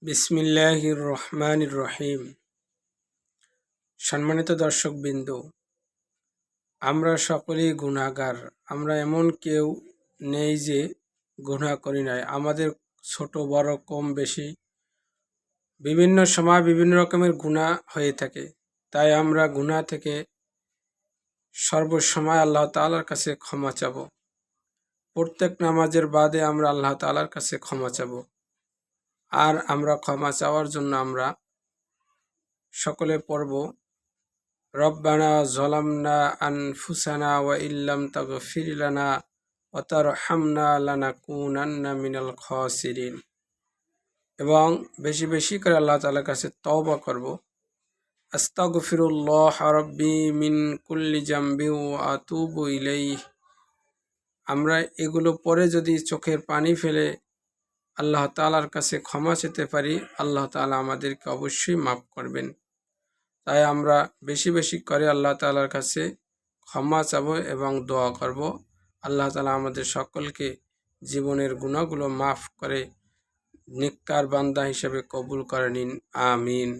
বিসমিল্লাহির রহমানির রহিম। সম্মানিত দর্শকবৃন্দ, আমরা সকলেই গুনাহগার। আমরা এমন কেউ নেই যে গুনাহ করি নাই। আমাদের ছোট বড় কম বেশি বিভিন্ন সময় বিভিন্ন রকমের গুনাহ হয়ে থাকে। তাই আমরা গুনাহ থেকে সর্বসময় আল্লাহ তাআলার কাছে ক্ষমা চাব। প্রত্যেক নামাজের বাদে আমরা আল্লাহ তাআলার কাছে ক্ষমা চাব। আর আমরা ক্ষমা চাওয়ার জন্য আমরা সকলে পড়ব, রব্বানা যলামনা আনফুসানা ওয়া ইল্লাম তাগফির লানা ওয়া তারহামনা লানাকুনান্না মিনাল খাসিরিন। এবং বেশি বেশি করে আল্লাহ তাআলার কাছে তওবা করব। আস্তাগফিরুল্লাহ রাব্বি মিন কুল্লি জামবি ওয়া আতুবু ইলাইহি। আমরা এগুলো পরে যদি চোখের পানি ফেলে আল্লাহ তাআলার কাছে ক্ষমা চেতে পারি, আল্লাহ তাআলা আমাদেরকে অবশ্যই মাফ করবেন। তাই আমরা বেশি বেশি করে আল্লাহ তাআলার কাছে ক্ষমা চাবো এবং দোয়া করব। আল্লাহ তাআলা আমাদের সকলকে জীবনের গুনাহগুলো মাফ করে নেককার বান্দা হিসেবে কবুল করে নিন। আমিন।